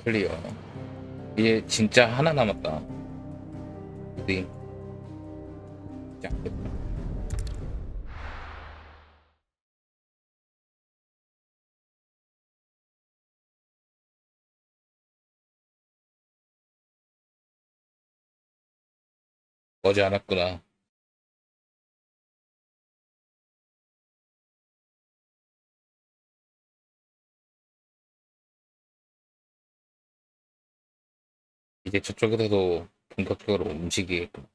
클리어. 이제 진짜 하나 남았다. 네. 자, 머지 않았구나. 이제 저쪽에서도 본격적으로 움직이겠구나.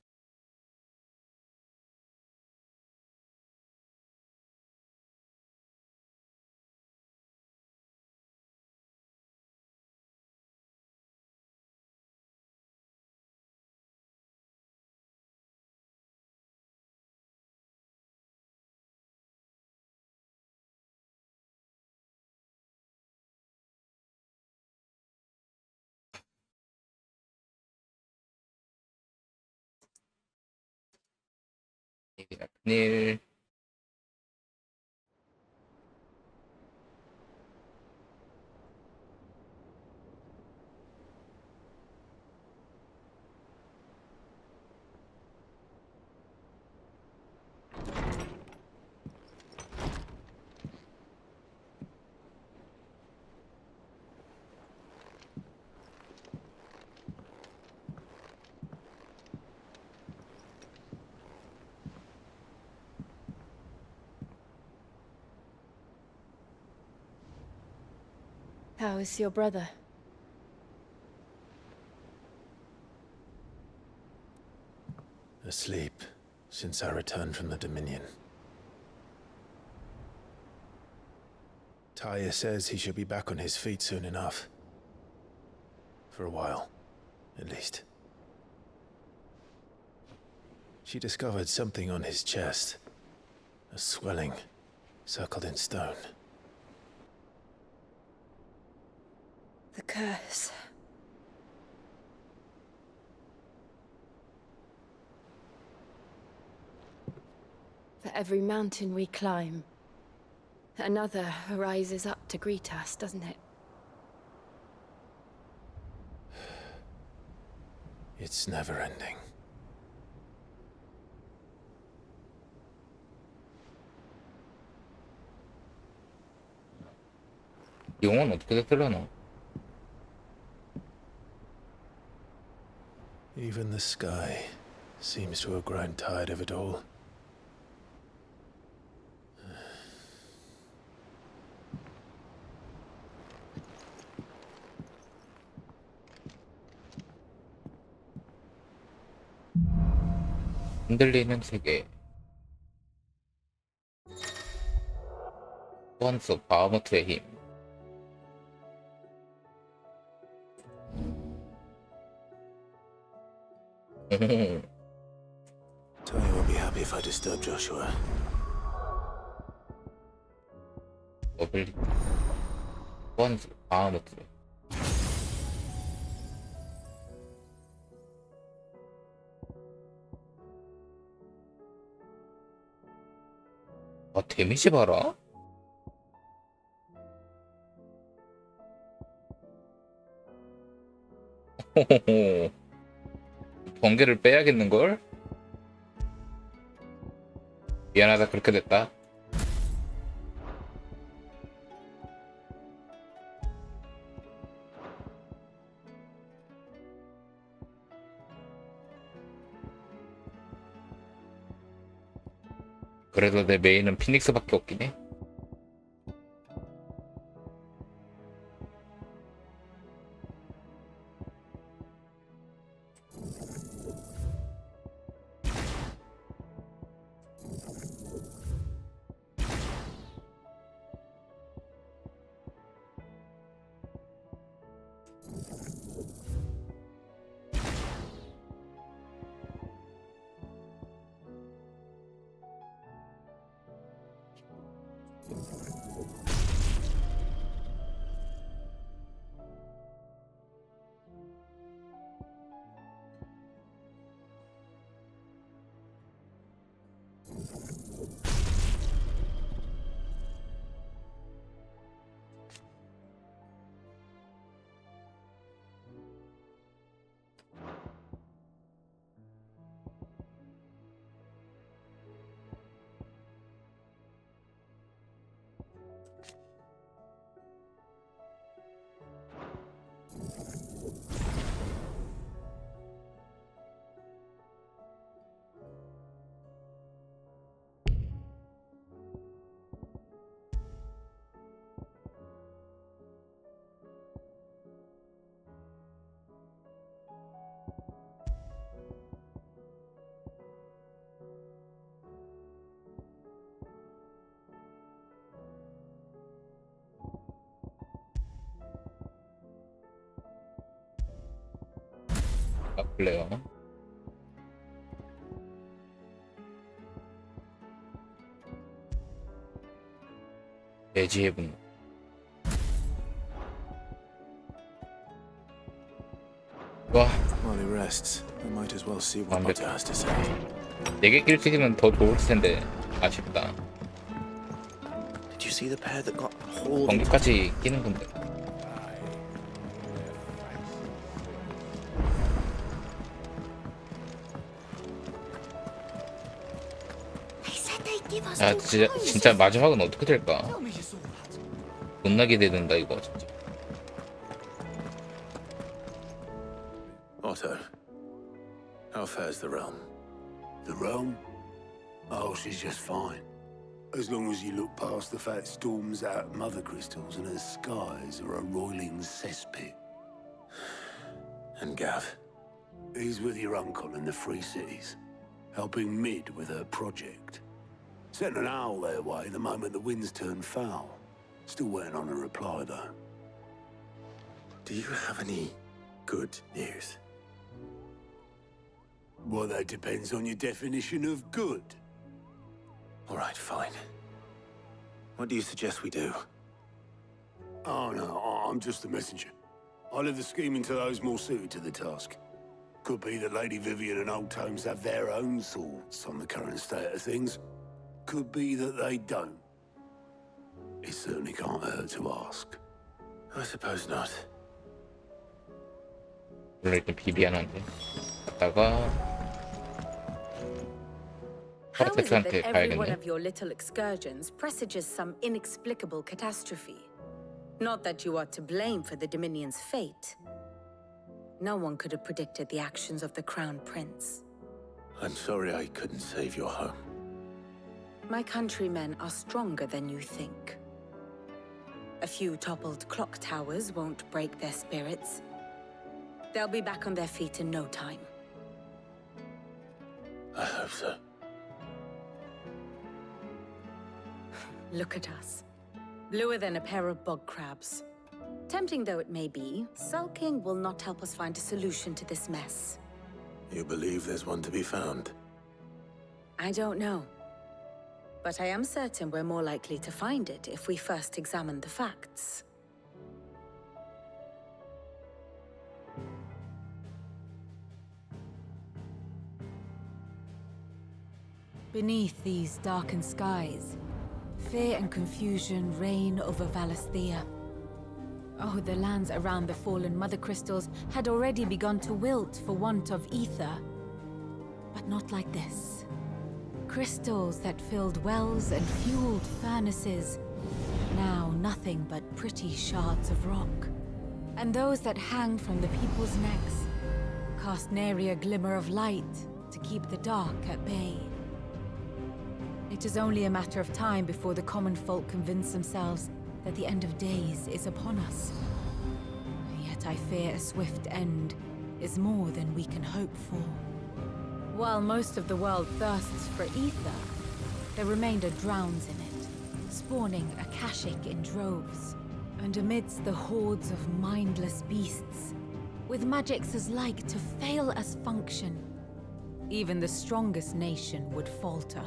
이게 나쁜 일. How is your brother? Asleep since I returned from the Dominion. Taya says he should be back on his feet soon enough. For a while, at least. She discovered something on his chest. A swelling, circled in stone. The curse. For every mountain we climb, another rises up to greet us, doesn't it? It's never ending. 용은 어떻게 됐더려나? Even the sky seems to have grown tired of it all. 흔들리는 세계. 소환수 바하무트의 힘. Taya will be happy if I disturb Joshua. 어빌리티. 소환수 바하무트. 아, 데미지 봐라? 호호호. 번개를 빼야겠는걸? 미안하다, 그렇게 됐다. 그래도 내 메인은 피닉스밖에 없긴 해. 플레이어. 매지의 분노. 와, While he rests, we might as well see what 완벽. Potter has to say. 4개 낄 수 있으면 더 좋을 텐데 아쉽다. Did you see the pair that got hauled? 전기까지 끼는 건데. They said they'd give us 야, two 진짜 prizes. 마지막은 어떻게 될까? 존나 기대된다 이거 진짜. Otto, how fares the realm? The realm? Oh, she's just fine. As long as you look past the fact storms out mother crystals and her skies are a roiling cesspit. And Gav? He's with your uncle in the Free Cities, helping Mid with her project. Sent an owl their way the moment the winds turned foul. Still waiting on a reply, though. Do you have any good news? Well, that depends on your definition of good. All right, fine. What do you suggest we do? Oh, no, I'm just a messenger. I'll leave the scheming to those more suited to the task. Could be that Lady Vivian and Old Tomes have their own thoughts on the current state of things. Could be that they don't. It certainly can't hurt to ask. I suppose not. 물론 일단 비비안한데. 갔다가 How is it 파르테크한테 that every one 가야겠네. of your little excursions presages some inexplicable catastrophe? Not that you are to blame for the Dominion's fate. No one could have predicted the actions of the Crown Prince. I'm sorry I couldn't save your home. My countrymen are stronger than you think. A few toppled clock towers won't break their spirits. They'll be back on their feet in no time. I hope so. Look at us. Bluer than a pair of bog crabs. Tempting though it may be, sulking will not help us find a solution to this mess. You believe there's one to be found? I don't know. But I am certain we're more likely to find it if we first examine the facts. Beneath these darkened skies, fear and confusion reign over Valisthea. Oh, the lands around the fallen mother crystals had already begun to wilt for want of ether. But not like this. Crystals that filled wells and fueled furnaces, now nothing but pretty shards of rock. And those that hang from the people's necks cast nary a glimmer of light to keep the dark at bay. It is only a matter of time before the common folk convince themselves that the end of days is upon us. Yet I fear a swift end is more than we can hope for. While most of the world thirsts for ether, the remainder drowns in it, spawning Akashic in droves. And amidst the hordes of mindless beasts, with magics as like to fail as function, even the strongest nation would falter.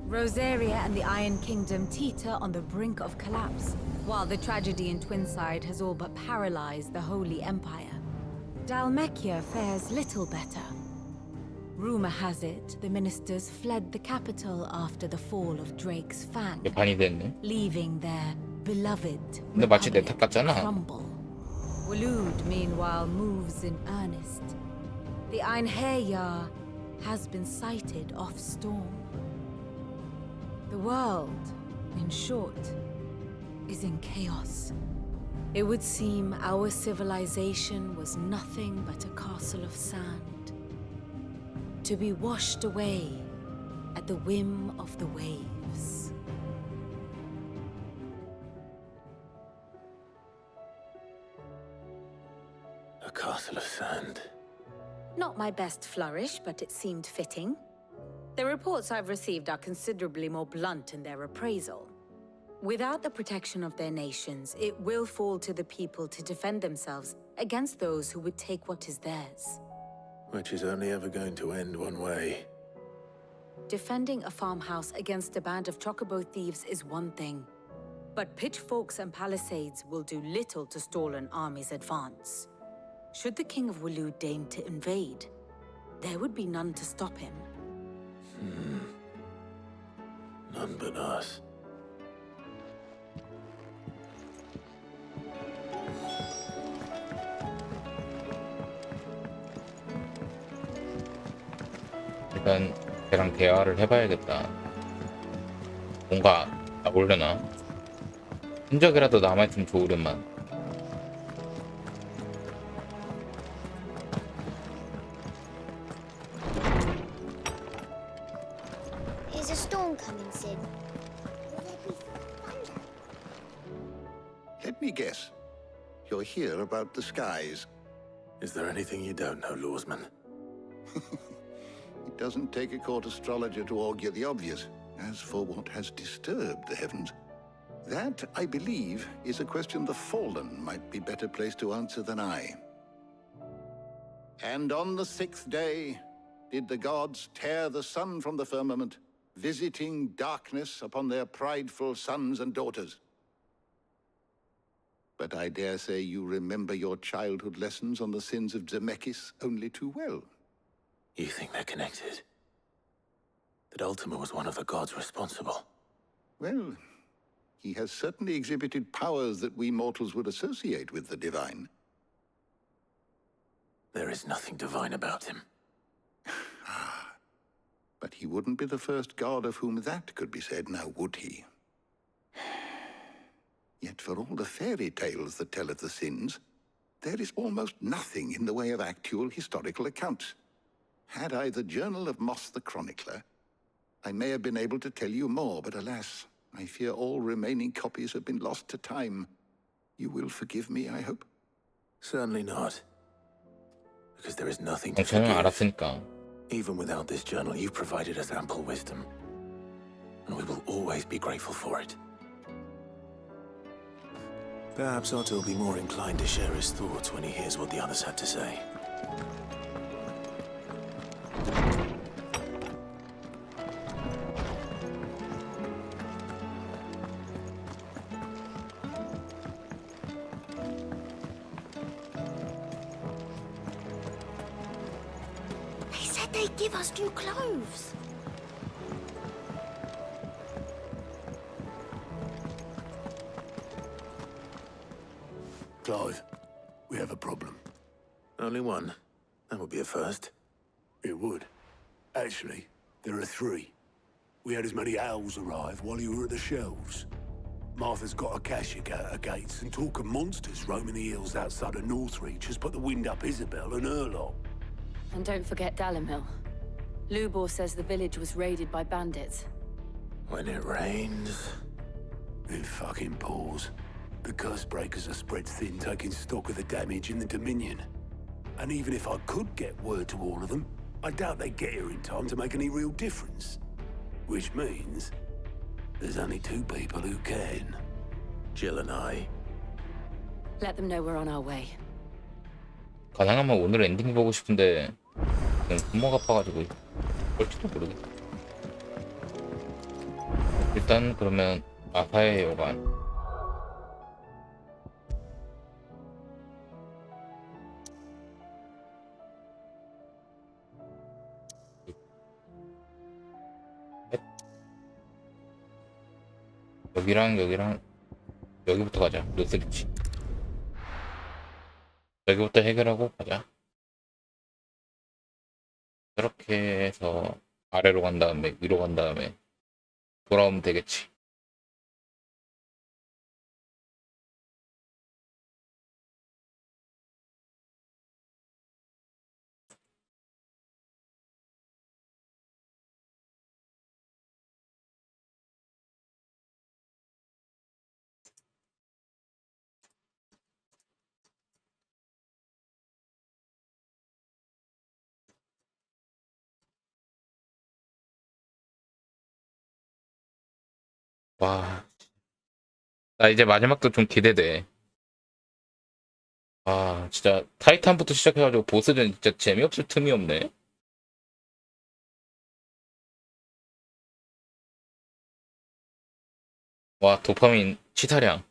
Rosaria and the Iron Kingdom teeter on the brink of collapse, while the tragedy in Twinside has all but paralyzed the Holy Empire. Dalmekia fares little better. Rumor has it the ministers fled the capital after the fall of Drake's Fang, 이게 반이 됐네. leaving their beloved 근데 마치 내 탓 republic 같잖아. crumble. Waloed, meanwhile, moves in earnest. The Einherjar has been sighted off storm. The world, in short, is in chaos. It would seem our civilization was nothing but a castle of sand, to be washed away at the whim of the waves. A castle of sand. Not my best flourish, but it seemed fitting. The reports I've received are considerably more blunt in their appraisal. Without the protection of their nations, it will fall to the people to defend themselves against those who would take what is theirs. which is only ever going to end one way. Defending a farmhouse against a band of chocobo thieves is one thing, but pitchforks and palisades will do little to stall an army's advance. Should the King of Waloed deign to invade, there would be none to stop him. None but us. 일단 걔랑 대화를 해봐야겠다. 뭔가 나오려나? 흔적이라도 남아있으면 좋으련만. Is a storm coming soon? Will there be thunder? Let me guess. You're here about the skies. Is there anything you don't know, Lawsman? It doesn't take a court astrologer to augur the obvious. As for what has disturbed the heavens, that, I believe, is a question the Fallen might be better placed to answer than I. And on the 6th day, did the gods tear the sun from the firmament, visiting darkness upon their prideful sons and daughters. But I dare say you remember your childhood lessons on the sins of Zemeckis only too well. You think they're connected? That Ultima was one of the gods responsible? Well, he has certainly exhibited powers that we mortals would associate with the divine. There is nothing divine about him. But he wouldn't be the first god of whom that could be said, now would he? Yet for all the fairy tales that tell of the sins, there is almost nothing in the way of actual historical accounts. Had I the Journal of Moss the Chronicler, I may have been able to tell you more, but alas, I fear all remaining copies have been lost to time. You will forgive me, I hope? Certainly not. Because there is nothing to 정체는 forgive. 알았으니까. Even without this journal, you provided us ample wisdom. And we will always be grateful for it. Perhaps Otto will be more inclined to share his thoughts when he hears what the others had to say. They said they'd give us new clothes. Clive, we have a problem. Only one. That would be a first. It would. Actually, there are 3. We had as many owls arrive while you were at the shelves. Martha's got a cashier at her gates, and talk of monsters roaming the hills outside of Northreach has put the wind up Isabel and her lot. And don't forget Dalimil. Lubor says the village was raided by bandits. When it rains... It fucking pours. The curse breakers are spread thin, taking stock of the damage in the Dominion. And even if I could get word to all of them, I doubt they'd get here in time to make any real difference. Which means there's only 2 people who can. Jill and I. Let them know we're on our way. 가능하면 오늘 엔딩 보고 싶은데 그냥 부모가 아파가지고 볼지도 모르겠다. 일단 그러면 아사의 여관. 여기랑 여기부터 가자. 노스리치. 여기부터 해결하고 가자. 이렇게 해서 아래로 간 다음에 위로 간 다음에 돌아오면 되겠지. 와, 나 이제 마지막도 좀 기대돼. 아, 진짜 타이탄부터 시작해가지고 보스전 진짜 재미없을 틈이 없네. 와, 도파민 치사량.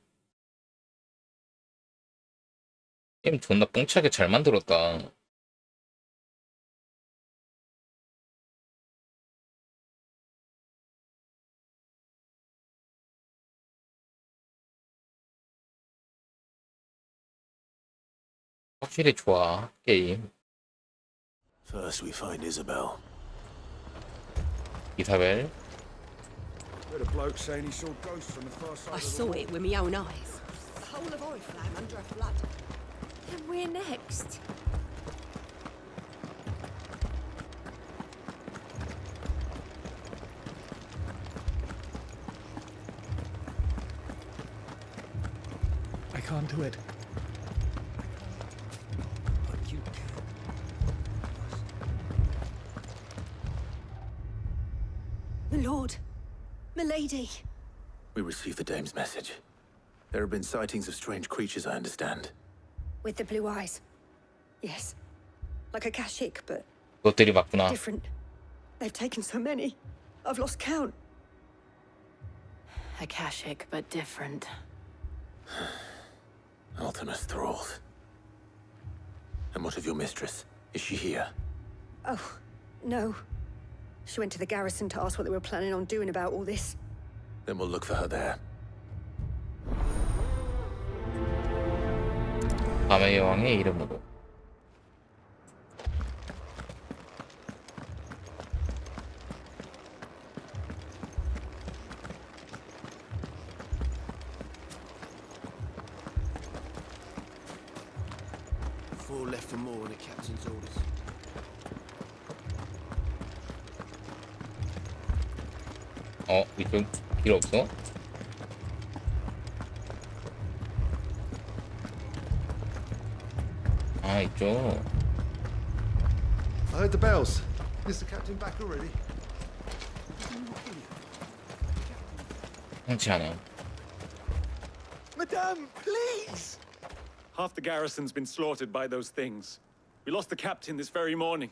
게임 존나 뽕차게 잘 만들었다. 확실히 좋아, 게임. First, we find Isabel. 이사벨. Heard a bloke saying he saw ghosts on the far side I of the saw wall. it with my own eyes. The whole of Oriflamme under a flood. And we're next. I can't do it. But you can. My lord, my lady. We received the dame's message. There have been sightings of strange creatures, I understand. With the blue eyes. Yes. Like a Kashik, but 그것들이 맞구나. different. They've taken so many. I've lost count. Akashic, but different. Ultimus thralls. And what of your mistress? Is she here? Oh, no. She went to the garrison to ask what they were planning on doing about all this. Then we'll look for her there. 밤의 여왕의 이름으로. Four left and more on the captain's orders. 이쪽 길 없어? 아, 이쪽. I heard the bells. Is the captain back already? 흔치 않아. Madame, please! Half the garrison's been slaughtered by those things. We lost the captain this very morning.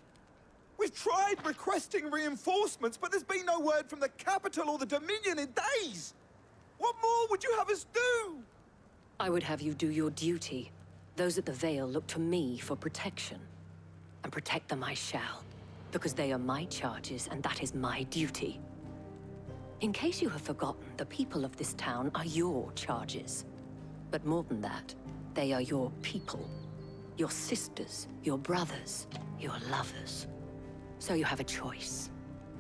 We've tried requesting reinforcements, but there's been no word from the capital or the Dominion in days. What more would you have us do? I would have you do your duty. Those at the Vale look to me for protection. And protect them I shall. Because they are my charges, and that is my duty. In case you have forgotten, the people of this town are your charges. But more than that, they are your people. Your sisters, your brothers, your lovers. So you have a choice.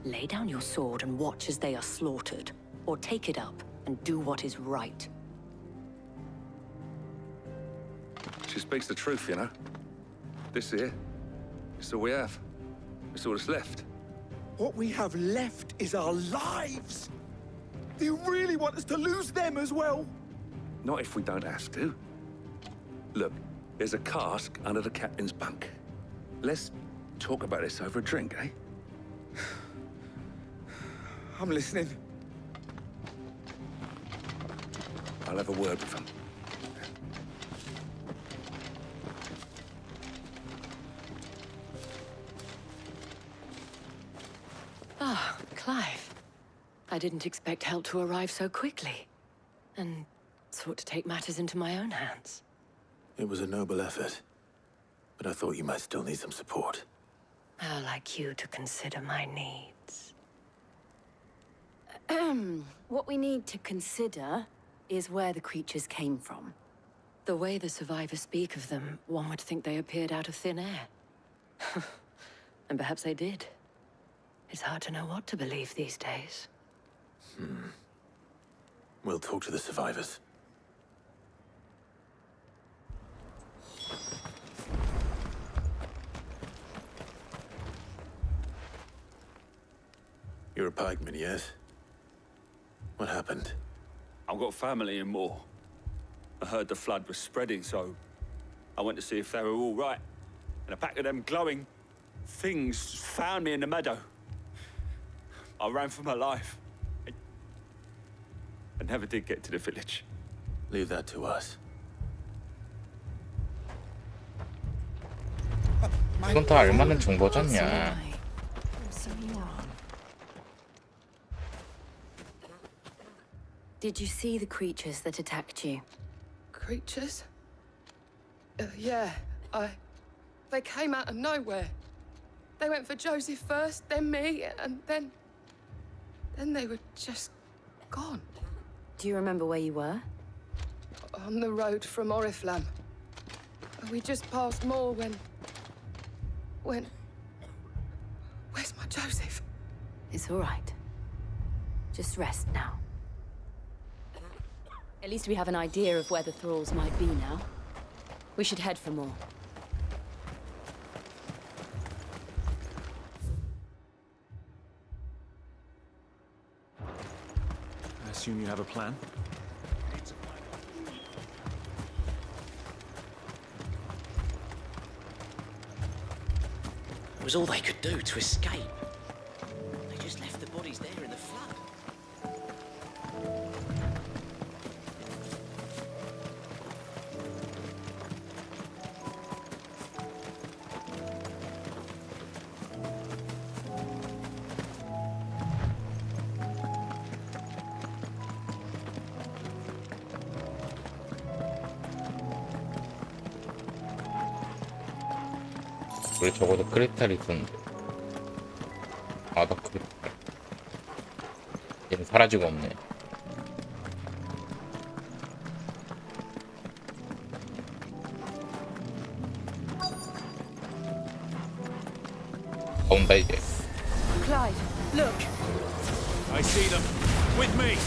Lay down your sword and watch as they are slaughtered, or take it up and do what is right. She speaks the truth, you know. This here, it's all we have. It's all that's left. What we have left is our lives. Do you really want us to lose them as well? Not if we don't have to. Look, there's a cask under the captain's bunk. Let's talk about this over a drink, eh? I'm listening. I'll have a word with him. Ah, Clive. I didn't expect help to arrive so quickly. And sought to take matters into my own hands. It was a noble effort, but I thought you might still need some support. I'd like you to consider my needs. What we need to consider is where the creatures came from. The way the survivors speak of them, one would think they appeared out of thin air. And perhaps they did. It's hard to know what to believe these days. We'll talk to the survivors. You're a pikeman, yes? What happened? I've got family in Moor. I heard the flood was spreading, so I went to see if they were all right. And a pack of them glowing things found me in the meadow. I ran for my life. I never did get to the village. Leave that to us. 이건 다 알만한 정보잖냐. Did you see the creatures that attacked you? Creatures? Yeah, They came out of nowhere. They went for Joseph first, then me, and then they were just gone. Do you remember where you were? On the road from Oriflamme. We just passed more when... Where's my Joseph? It's all right. Just rest now. At least we have an idea of where the thralls might be now. We should head for more. I assume you have a plan? It was all they could do to escape. They just left the bodies there in the flood. 우리 적어도 크리스탈이 있었는데. 아, 나 크리스탈. 얘는 사라지고 없네. 온다 이제. Clive, look. I see them. With me.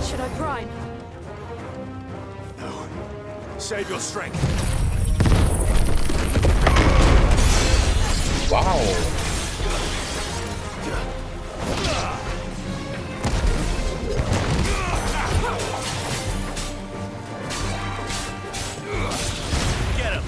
Should I prime? No. Save your strength. 와우. Get him.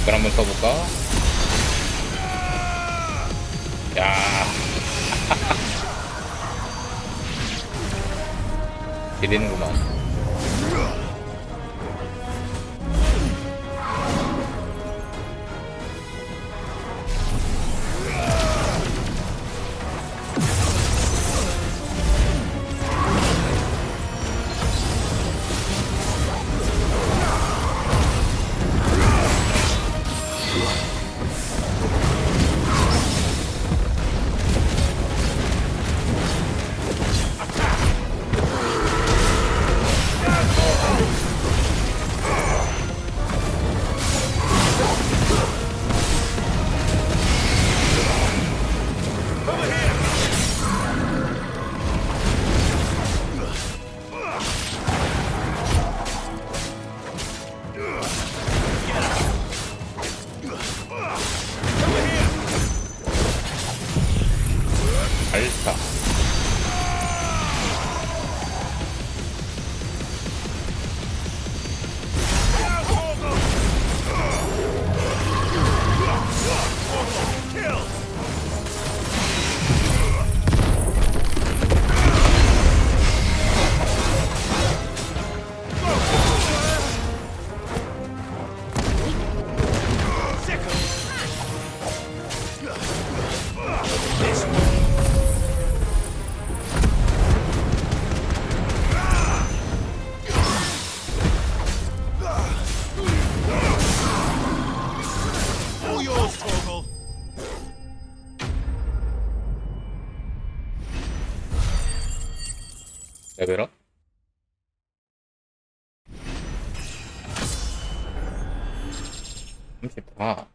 이걸 한번 써볼까? 야. 지리는구만. 알타. 레벨업? 아.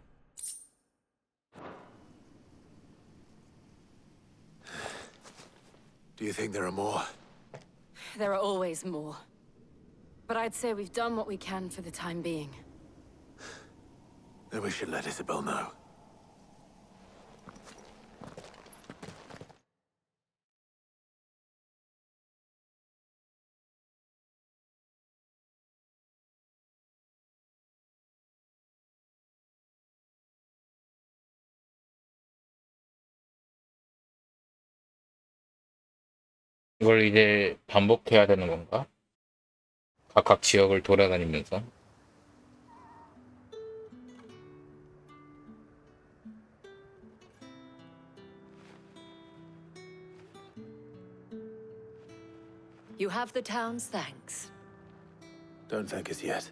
Do you think there are more? There are always more. But I'd say we've done what we can for the time being. Then we should let Isabel know. 이걸 이제 반복해야 되는 건가? 각각 지역을 돌아다니면서. You have the town's thanks. Don't thank us yet.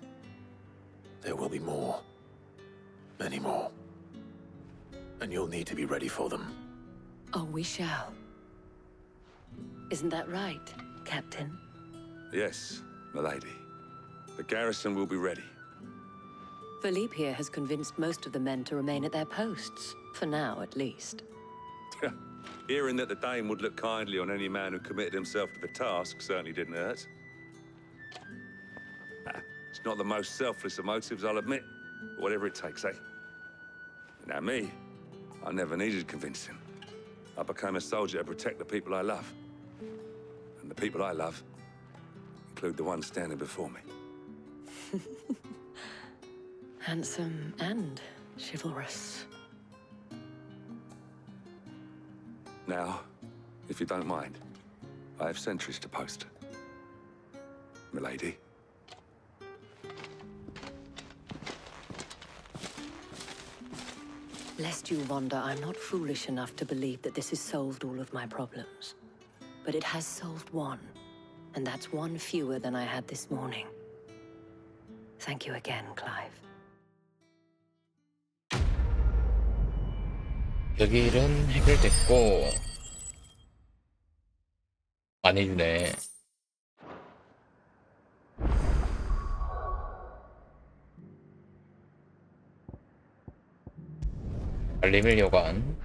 There will be more. Many more. And you'll need to be ready for them. Oh, we shall. Isn't that right, Captain? Yes, milady. The garrison will be ready. Philippe here has convinced most of the men to remain at their posts, for now at least. Hearing that the Dane would look kindly on any man who committed himself to the task certainly didn't hurt. It's not the most selfless of motives, I'll admit. But whatever it takes, eh? Now me, I never needed convincing. I became a soldier to protect the people I love. And the people I love include the ones standing before me. Handsome and chivalrous. Now, if you don't mind, I have sentries to post. Milady. Lest you wonder, I'm not foolish enough to believe that this has solved all of my problems. But it has solved one, and that's one fewer than I had this morning. Thank you again, Clive. 여기 일은 해결됐고 많이 주네. 알림을 요관.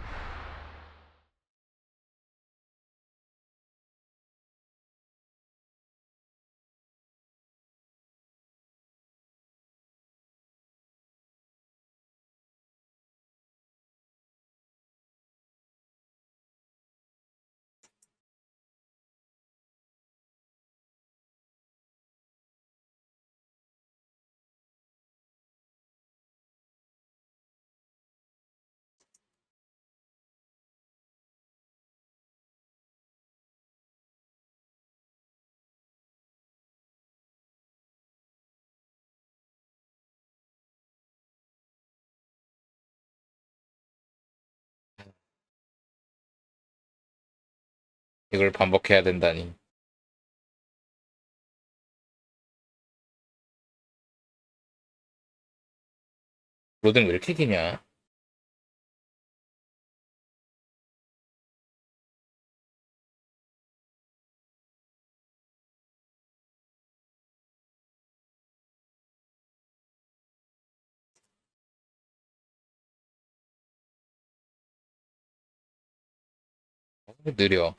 이걸 반복해야 된다니. 로딩 왜 이렇게 기냐? 왜 느려?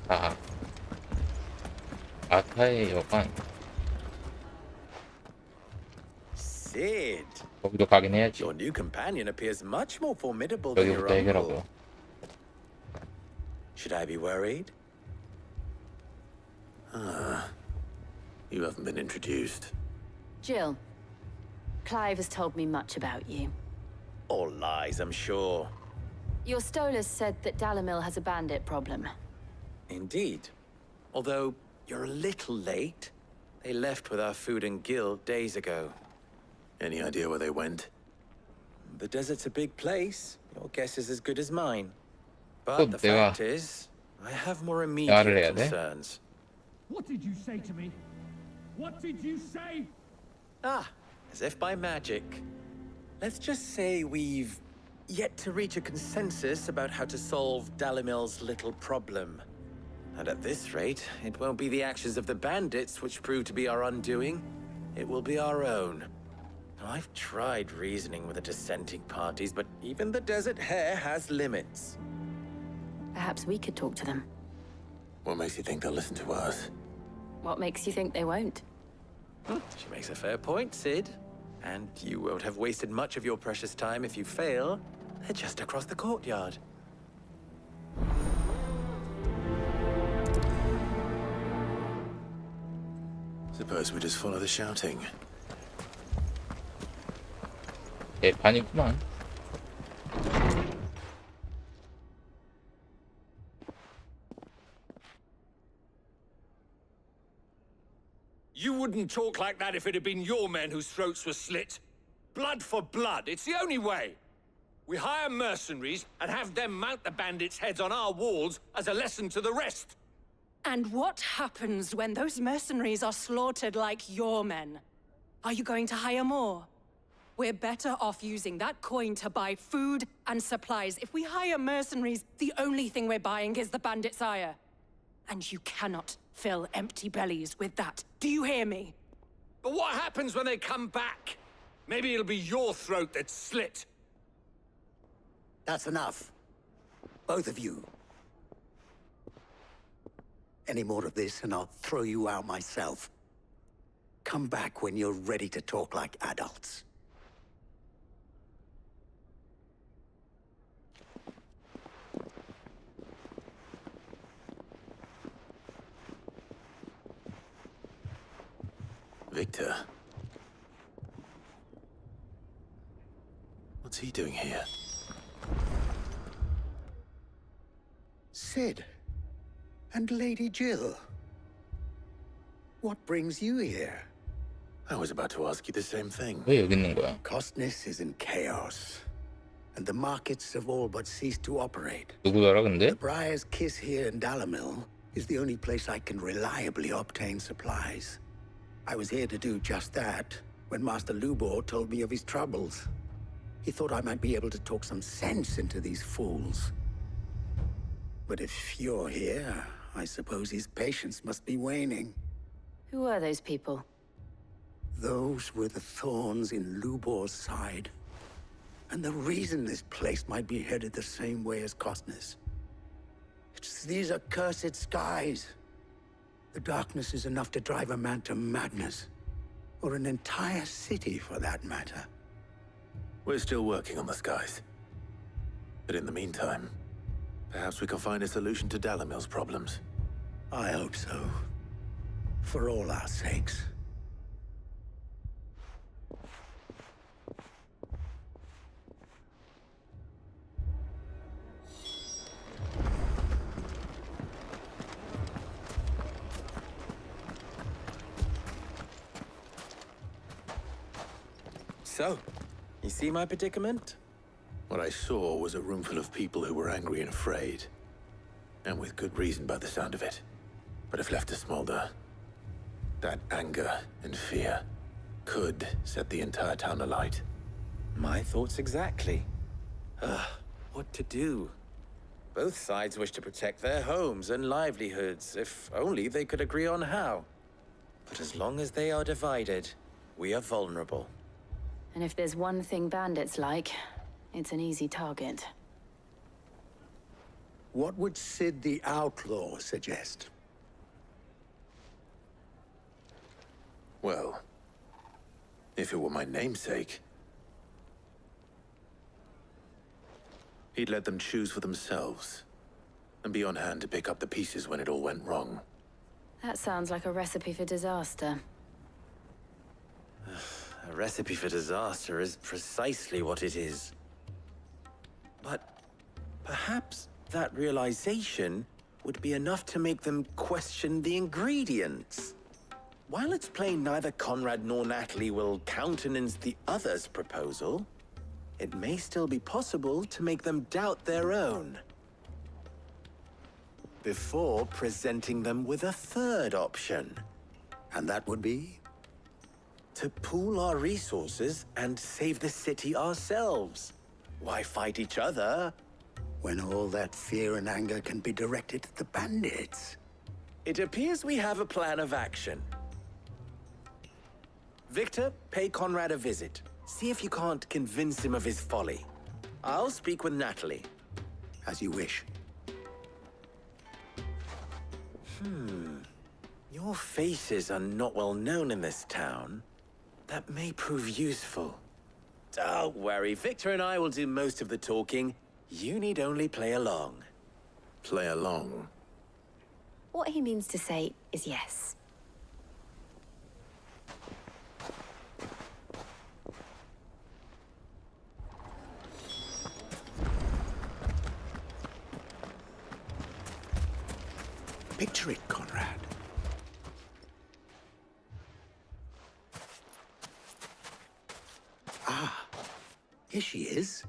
아, 아타의 여관. Sid, 거기도 가긴 해야지. your new companion appears much more formidable than your 여기부터 해결하고. uncle. Should I be worried? You haven't been introduced. Jill, Clive has told me much about you. All lies, I'm sure. Your Stolas said that Dalamil has a bandit problem. Indeed. Although you're a little late. They left with our food and guild days ago. Any idea where they went? The desert's a big place. Your guess is as good as mine. 또 But the 내가 fact is, I have more 말을 immediate 해야 돼? concerns. What did you say to me? What did you say? Ah, as if by magic. Let's just say we've yet to reach a consensus about how to solve Dalimil's little problem. And at this rate, it won't be the actions of the bandits which prove to be our undoing. It will be our own. Now, I've tried reasoning with the dissenting parties, but even the Desert Hare has limits. Perhaps we could talk to them. What makes you think they'll listen to us? What makes you think they won't? She makes a fair point, Sid. And you won't have wasted much of your precious time if you fail. They're just across the courtyard. Suppose we just follow the shouting. 대판이구만. You wouldn't talk like that if it had been your men whose throats were slit. Blood for blood, it's the only way. We hire mercenaries and have them mount the bandits' heads on our walls as a lesson to the rest. And what happens when those mercenaries are slaughtered like your men? Are you going to hire more? We're better off using that coin to buy food and supplies. If we hire mercenaries, the only thing we're buying is the bandits' ire. And you cannot fill empty bellies with that. Do you hear me? But what happens when they come back? Maybe it'll be your throat that's slit. That's enough. Both of you. Any more of this and I'll throw you out myself. Come back when you're ready to talk like adults. Victor. What's he doing here? Sid. And Lady Jill. What brings you here? I was about to ask you the same thing. 왜 여기 있는 거야? Costness is in chaos. And the markets have all but ceased to operate. 누구더라 근데? The Briar's Kiss here in Dalamil is the only place I can reliably obtain supplies. I was here to do just that when Master Lubor told me of his troubles. He thought I might be able to talk some sense into these fools. But if you're here, I suppose his patience must be waning. Who are those people? Those were the thorns in Lubor's side. And the reason this place might be headed the same way as Costness. It's these accursed skies. The darkness is enough to drive a man to madness. Or an entire city, for that matter. We're still working on the skies. But in the meantime, perhaps we can find a solution to Dalamil's problems. I hope so. For all our sakes. So, you see my predicament? What I saw was a room full of people who were angry and afraid. And with good reason by the sound of it. But if left to smolder, that anger and fear could set the entire town alight. My thoughts exactly. What to do? Both sides wish to protect their homes and livelihoods, if only they could agree on how. But as long as they are divided, we are vulnerable. And if there's one thing bandits like, it's an easy target. What would Sid the Outlaw suggest? Well, if it were my namesake, he'd let them choose for themselves and be on hand to pick up the pieces when it all went wrong. That sounds like a recipe for disaster. A recipe for disaster is precisely what it is. But perhaps that realization would be enough to make them question the ingredients. While it's plain neither Conrad nor Natalie will countenance the other's proposal, it may still be possible to make them doubt their own. Before presenting them with a third option. And that would be? To pool our resources and save the city ourselves. Why fight each other? When all that fear and anger can be directed at the bandits. It appears we have a plan of action. Victor, pay Conrad a visit. See if you can't convince him of his folly. I'll speak with Natalie. As you wish. Your faces are not well known in this town. That may prove useful. Don't worry, Victor and I will do most of the talking. You need only play along. Play along? What he means to say is yes. Picture it, Conrad. Ah, here she is.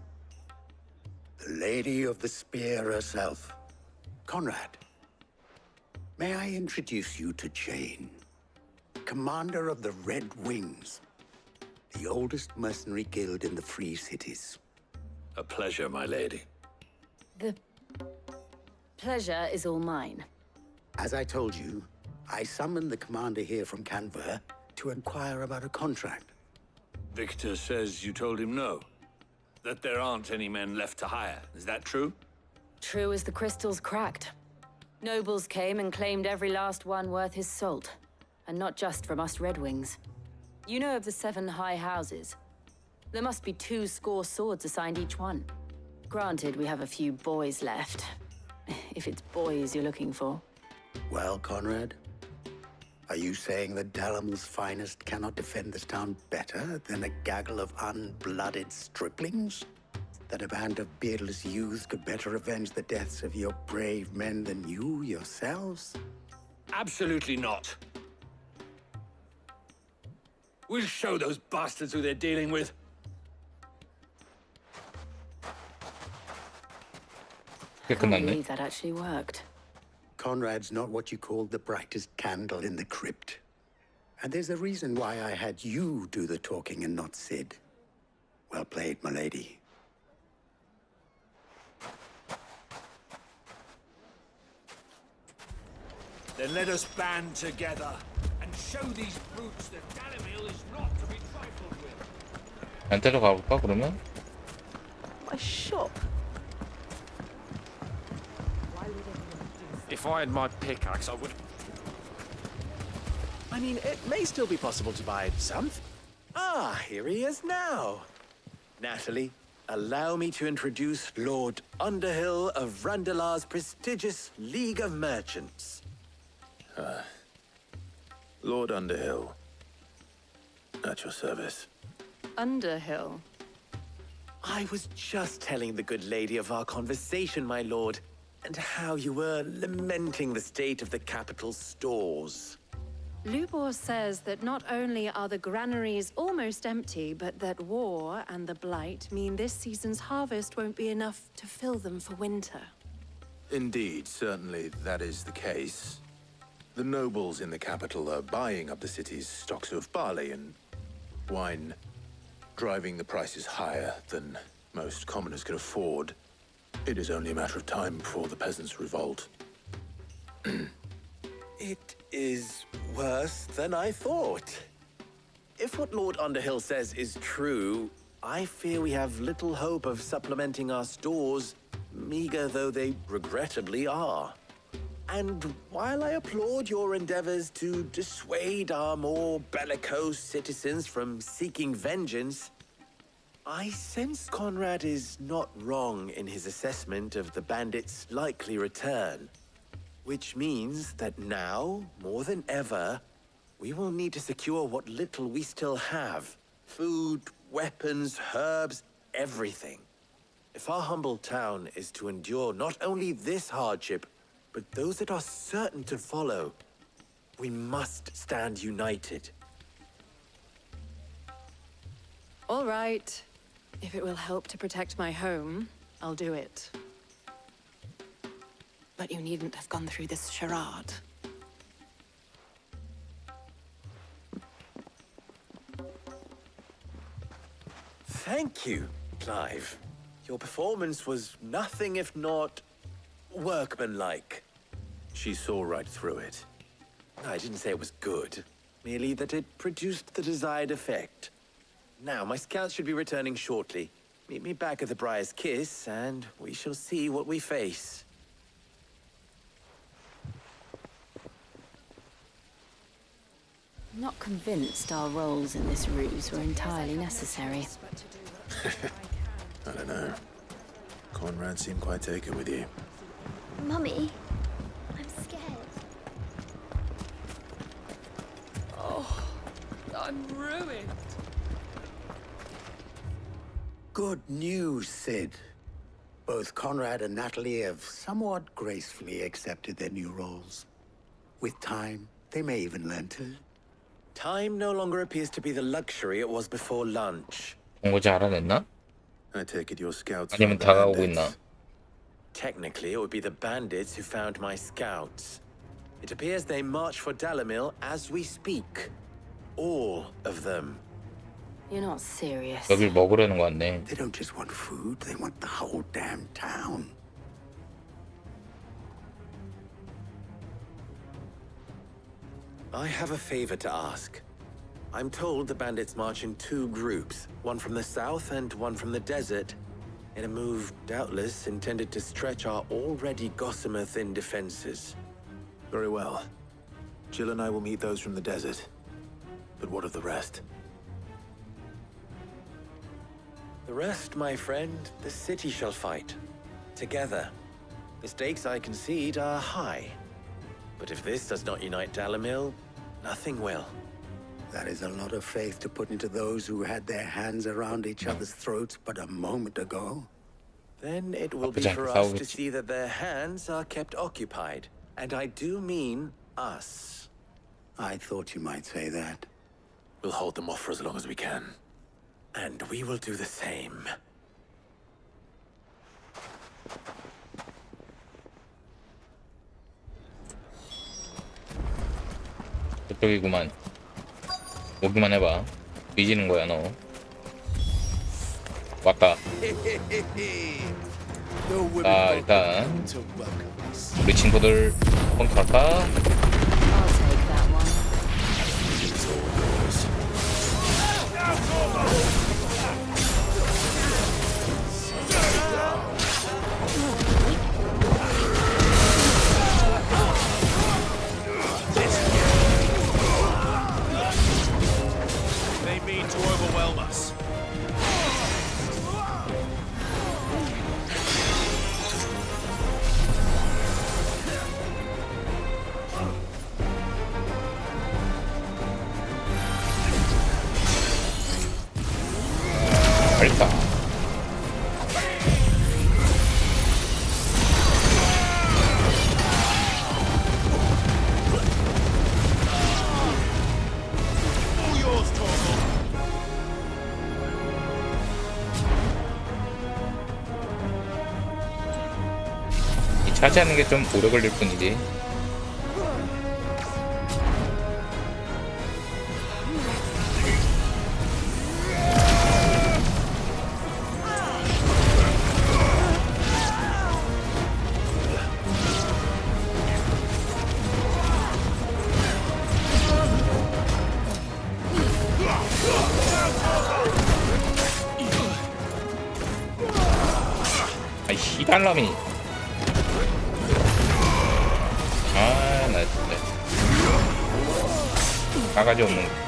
The Lady of the Spear herself. Conrad, may I introduce you to Jane, commander of the Red Wings, the oldest mercenary guild in the Free Cities. A pleasure, my lady. The pleasure is all mine. As I told you, I summoned the commander here from Canver to inquire about a contract. Victor says you told him no. That there aren't any men left to hire. Is that true? True as the crystals cracked. Nobles came and claimed every last one worth his salt. And not just from us Red Wings. You know of the 7 high houses. There must be 2 swords assigned each one. Granted, we have a few boys left. If it's boys you're looking for. Well, Conrad, are you saying that Dalamel's finest cannot defend this town better than a gaggle of unblooded striplings? That a band of beardless youths could better avenge the deaths of your brave men than you yourselves? Absolutely not. We'll show those bastards who they're dealing with. I can't believe that actually worked. Conrad's not what you called the brightest candle in the crypt. And there's a reason why I had you do the talking and not Sid. Well played, my lady. Then let us band together and show these brutes that Dalimil is not to be trifled with. 벤테로 가볼까 그러면? My shop. If I had my pickaxe, I would... I mean, it may still be possible to buy something. Ah, here he is now. Natalie, allow me to introduce Lord Underhill of Randalar's prestigious League of Merchants. Lord Underhill. At your service. Underhill? I was just telling the good lady of our conversation, my lord, and how you were lamenting the state of the capital's stores. Lubor says that not only are the granaries almost empty, but that war and the Blight mean this season's harvest won't be enough to fill them for winter. Indeed, certainly that is the case. The nobles in the capital are buying up the city's stocks of barley and wine, driving the prices higher than most commoners can afford. It is only a matter of time before the peasants revolt. It is worse than I thought. If what Lord Underhill says is true, I fear we have little hope of supplementing our stores, meager though they regrettably are. And while I applaud your endeavors to dissuade our more bellicose citizens from seeking vengeance, I sense Conrad is not wrong in his assessment of the bandits' likely return. Which means that now, more than ever, we will need to secure what little we still have. Food, weapons, herbs, everything. If our humble town is to endure not only this hardship, but those that are certain to follow, we must stand united. All right. If it will help to protect my home, I'll do it. But you needn't have gone through this charade. Thank you, Clive. Your performance was nothing if not workmanlike. She saw right through it. I didn't say it was good, merely that it produced the desired effect. Now, my scouts should be returning shortly. Meet me back at the Briar's Kiss, and we shall see what we face. I'm not convinced our roles in this ruse were entirely necessary. I don't know. Conrad seemed quite taken with you. Mummy, I'm scared. Oh, I'm ruined. Good news, Sid. Both Conrad and Natalie have somewhat gracefully accepted their new roles. With time, they may even learn to. Time no longer appears to be the luxury it was before lunch. 본거지 알아냈나? I take it your scouts 아니면 found the 다가오고 bandits. 있나? Technically, it would be the bandits who found my scouts. It appears they march for Dalimil as we speak. All of them. You're not serious. 여길 먹으려는 거 같네. They don't just want food, they want the whole damn town. I have a favor to ask. I'm told the bandits march in two groups, one from the south and one from the desert, in a move doubtless intended to stretch our already gossamer-thin defenses. Very well. Jill and I will meet those from the desert. But what of the rest? The rest, my friend, the city shall fight. Together. The stakes, I concede, are high. But if this does not unite Dalimil, nothing will. That is a lot of faith to put into those who had their hands around each other's throats but a moment ago. Then it will be for us to see that their hands are kept occupied. And I do mean us. I thought you might say that. We'll hold them off for as long as we can. And we will do the same. 저쪽이구만. 오기만 해봐. 뒤지는 거야 너. 왔다. 자 일단 우리 친구들 컨트할까? They mean to overwhelm us. 알다. 이 차지하는 게 좀 오래 걸릴 뿐이지. 아이 씨달람이. 아, 나 진짜 싸가지 없는.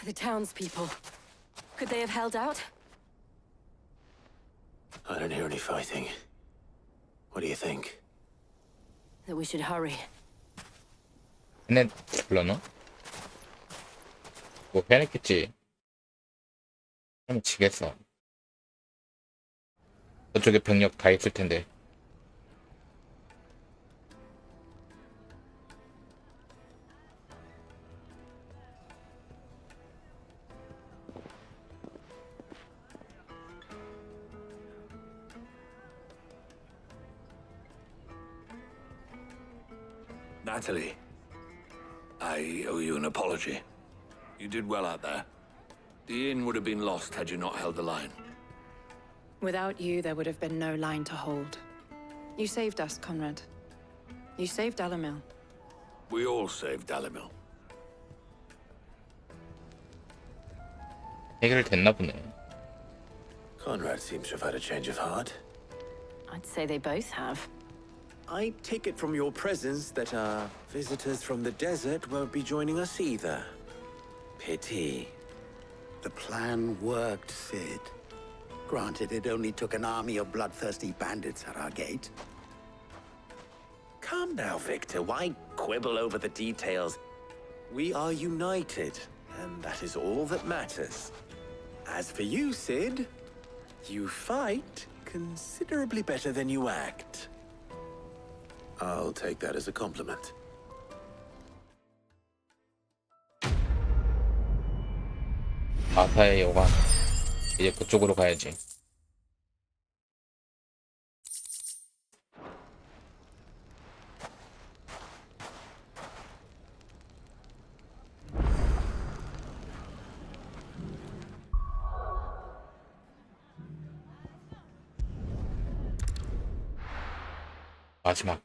The townspeople. Could they have held out? I don't hear any fighting. What do you think? That we should hurry. 해냈 불러나? 뭐 해냈겠지. 하면 지겠어. 저쪽에 병력 다 있을 텐데. Natalie, I owe you an apology. You did well out there. The inn would have been lost had you not held the line. Without you, there would have been no line to hold. You saved us, Conrad. You saved Dalimil. We all saved Dalimil. 해결됐나 보네. Conrad seems to have had a change of heart. I'd say they both have. I take it from your presence that our visitors from the desert won't be joining us either. Pity. The plan worked, Sid. Granted, it only took an army of bloodthirsty bandits at our gate. Calm now, Victor. Why quibble over the details? We are united, and that is all that matters. As for you, Sid, you fight considerably better than you act. I'll take that as a compliment. 아사의 여관. 이제 그쪽으로 가야지. 마지막.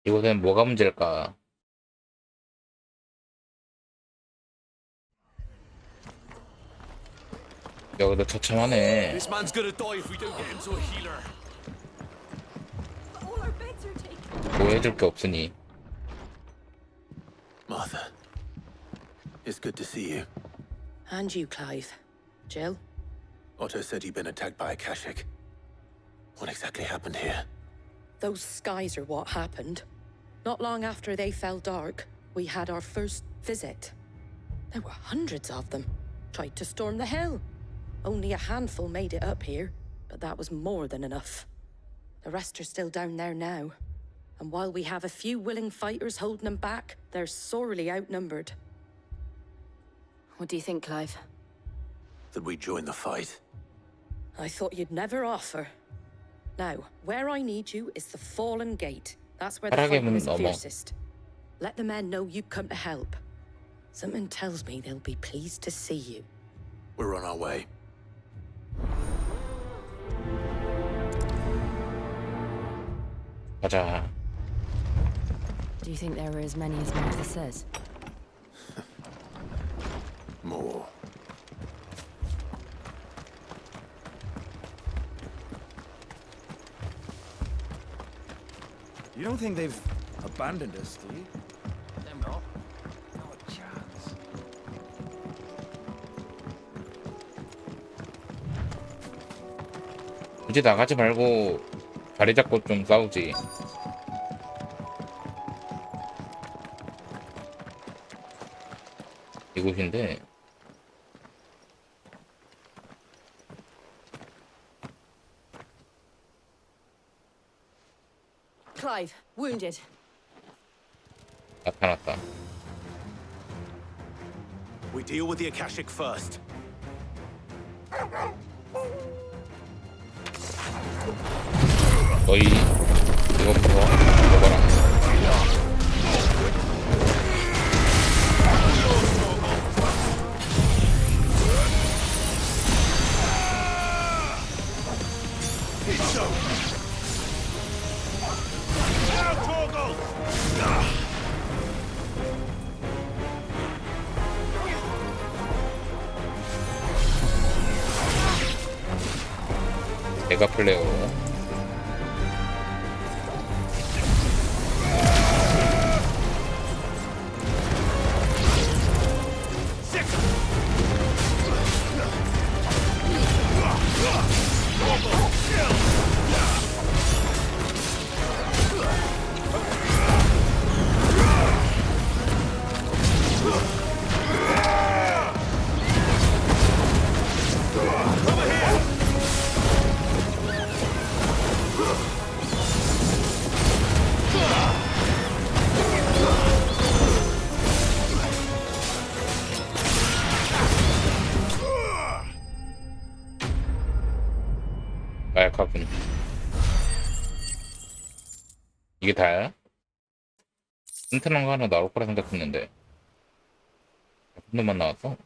이곳엔 뭐가 문제일까? 여기도 처참하네. This man's gonna die if we don't get him to a healer. 뭐 해줄 게 없으니. Martha, it's good to see you. And you, Clive. Jill? Otto said you'd been attacked by a Kashik. What exactly happened here? Those skies are what happened. Not long after they fell dark, we had our first visit. There were hundreds of them. Tried to storm the hill. Only a handful made it up here, but that was more than enough. The rest are still down there now. And while we have a few willing fighters holding them back, they're sorely outnumbered. What do you think, Clive? That we join the fight? I thought you'd never offer. Now, where I need you is the Fallen Gate. That's where the fighting is fiercest. Let the men know you come to help. Something tells me they'll be pleased to see you. We're on our way. 가자. Do you think there are as many as Martha says? More. You don't think they've abandoned us, do you? Them not. Not a chance. 굳이 나가지 말고 자리 잡고 좀 싸우지. 이곳인데. Clive, wounded. 나타났다. We deal with the Akashic first. 너희 이거 먹어라. 메가 플레이어로. 마약하군. 이게 다야? 튼튼한 거 하나 나올 거라 생각했는데 나쁜 놈만 나왔어?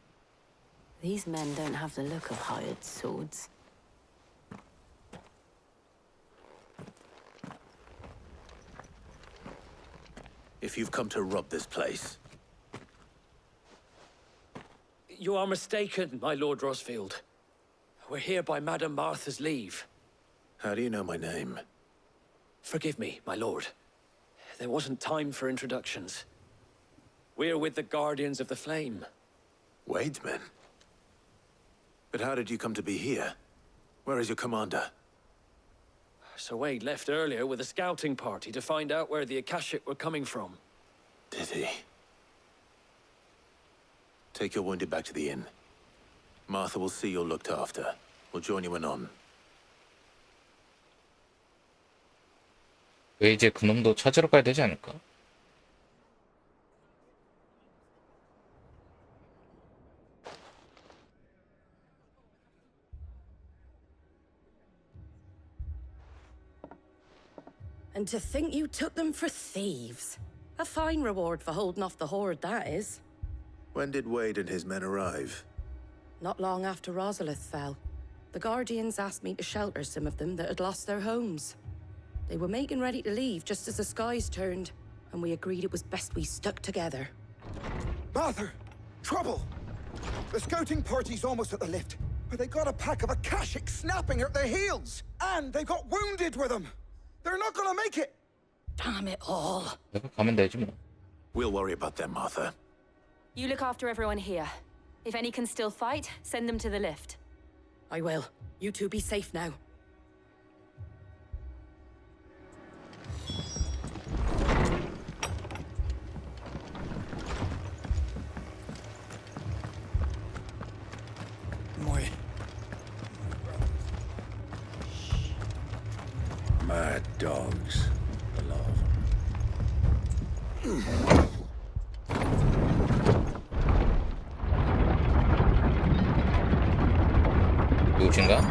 These men don't have the look of hired swords. If you've come to rob this place, You are mistaken, my Lord Rosfield. We're here by Madame Martha's leave. how do you know my name? Forgive me, my lord. There wasn't time for introductions. We're with the Guardians of the Flame. Wade's men? But how did you come to be here? Where is your commander? Sir Wade left earlier with a scouting party to find out where the Akashic were coming from. Did he? Take your wounded back to the inn. Martha will see you're looked after. We'll join you anon. 왜 이제 그놈도 찾으러 가야 되지 않을까? And to think you took them for thieves. A fine reward for holding off the horde, that is. When did Wade and his men arrive? Not long after Rosalith fell. The Guardians asked me to shelter some of them that had lost their homes. They were making ready to leave just as the skies turned, and we agreed it was best we stuck together. Martha! Trouble! The scouting party's almost at the lift, but they got a pack of Akashic snapping at their heels! And they got wounded with them! They're not gonna make it! Damn it all. 내가 가면 되지 뭐. We'll worry about them, Martha. You look after everyone here. If any can still fight, send them to the lift. I will. You two be safe now. Mad dogs. 누구신가?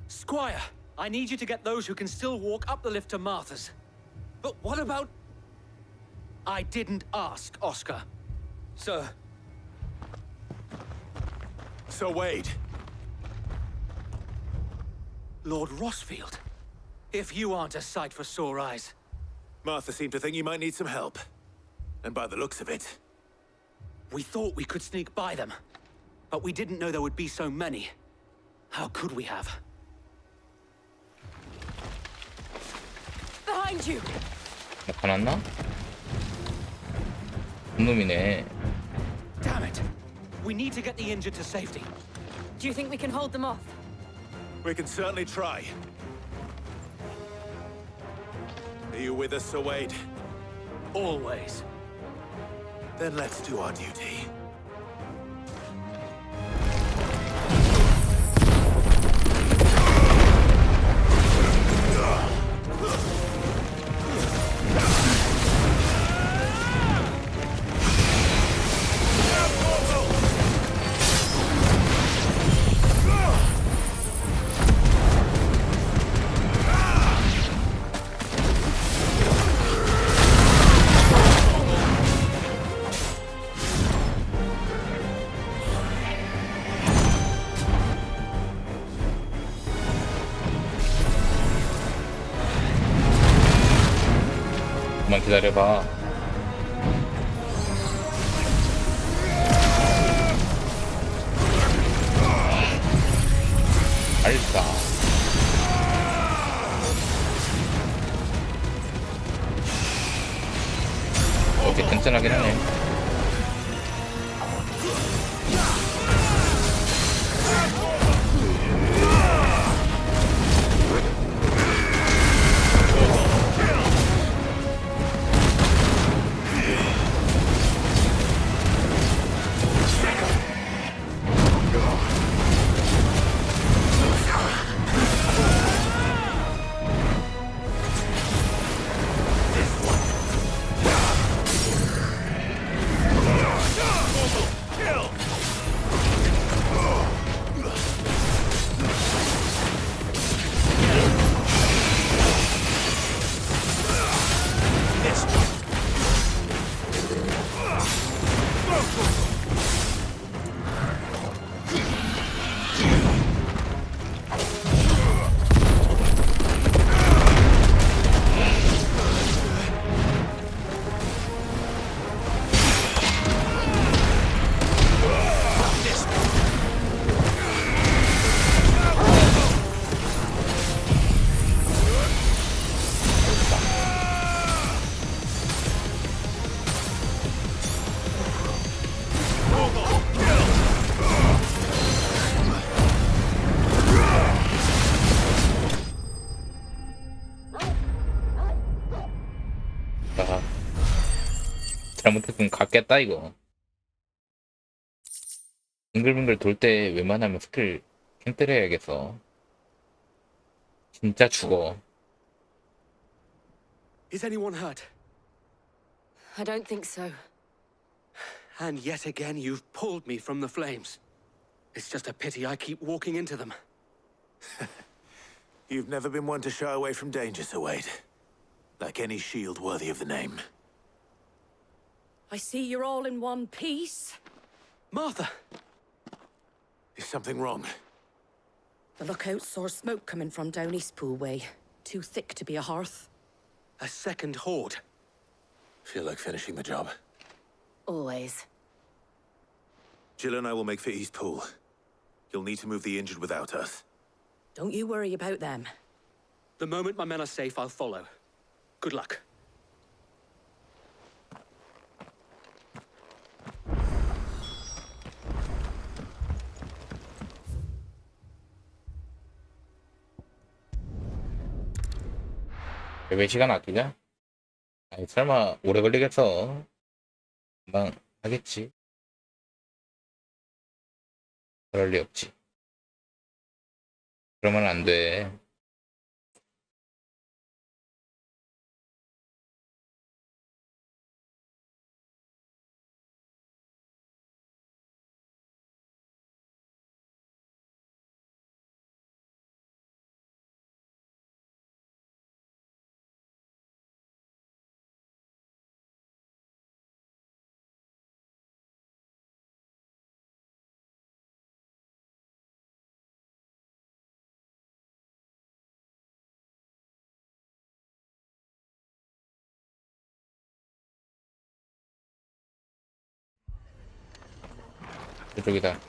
Squire, I need you to get those who can still walk up the lift to Martha's. But what about... I didn't ask, Oscar. Sir. Sir Wade. Lord Rosfield. If you aren't a sight for sore eyes. Martha seemed to think you might need some help. And by the looks of it... We thought we could sneak by them. But we didn't know there would be so many. How could we have? Behind you! 나타났나? 놈이네. Damn it! We need to get the injured to safety. Do you think we can hold them off? We can certainly try. Are you with us, Sir Wade? Always. Then let's do our duty. 그만 기다려봐. 알다. 이렇게 튼튼하긴 하네. 잘못했으면 갔겠다 이거. 빙글빙글 돌 때 웬만하면 스킬 캠 때려야겠어. 진짜 죽어. Is anyone hurt? I don't think so. And yet again, you've pulled me from the flames. It's just a pity I keep walking into them. You've never been one to shy away from danger, Sir Wade. Like any shield worthy of the name. I see you're all in one piece. Martha! Is something wrong? The lookout saw smoke coming from down Eastpool way. Too thick to be a hearth. A second horde. Feel like finishing the job. Always. Jill and I will make for Eastpool. You'll need to move the injured without us. Don't you worry about them. The moment my men are safe, I'll follow. Good luck. 왜 시간 아끼냐? 아니 설마 오래 걸리겠어. 금방 하겠지. 그럴 리 없지. 그러면 안 돼. 이쪽이다.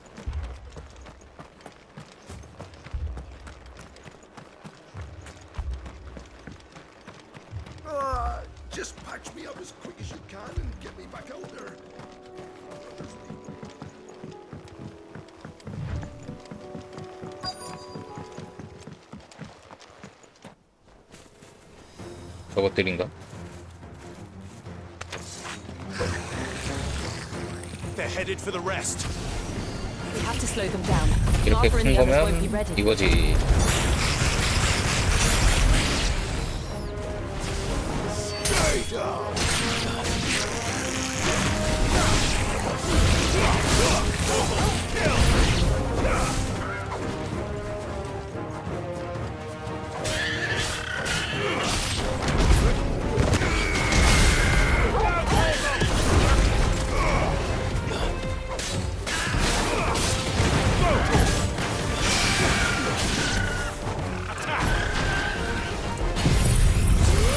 Just patch me up as quick as you can and get me back out there. 저것들인가? They're headed for the rest. We have to slow them down. 이렇게 Arthur and 큰 the others won't be 거면 ready. 이거지.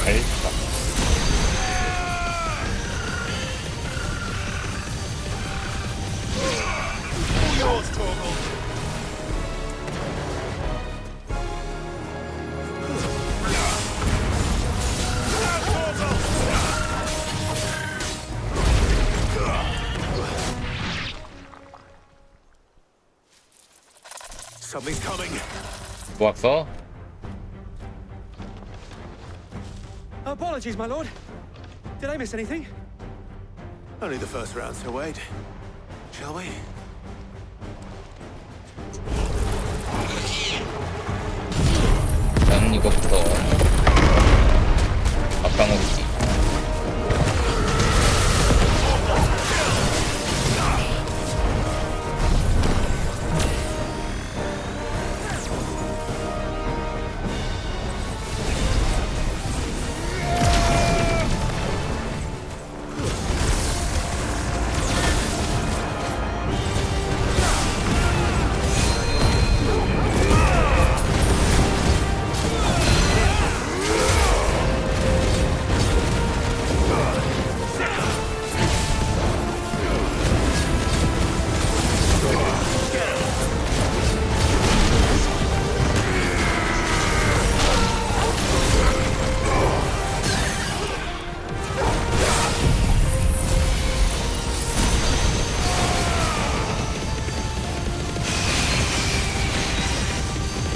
알겠다. Something's coming. 좋았어. Apologies, my lord. Did I miss anything? Only the first round, Sir Wade. Shall we? 난 이거부터 앞방어기.